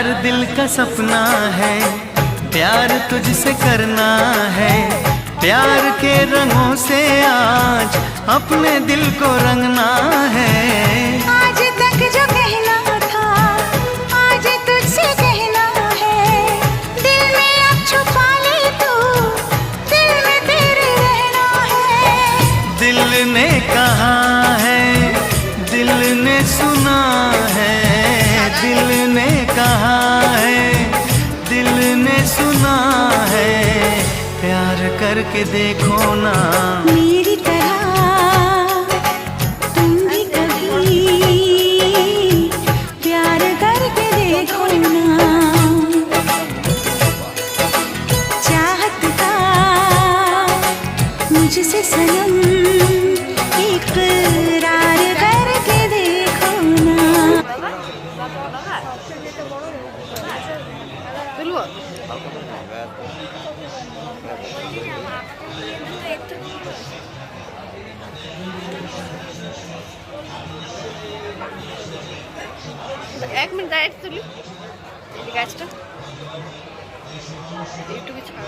प्यार दिल का सपना है, प्यार तुझसे करना है। प्यार के रंगों से आज अपने दिल को रंगना है। आज तक जो कहना था आज तुझसे कहना है। दिल में अब छुपा ले तू, दिल में तेरे रहना है। दिल ने कहा है, दिल ने सुना है। दिल ने कहा है, दिल ने सुना है। प्यार करके देखो ना मेरी तरह तुम भी कभी प्यार करके देखो ना। चाहत का मुझसे सनम इकरार करके देखो ना। এক মিনিট দাঁড়িয়ে তুলি এই গাছটা ইউটিউবে ছাড়া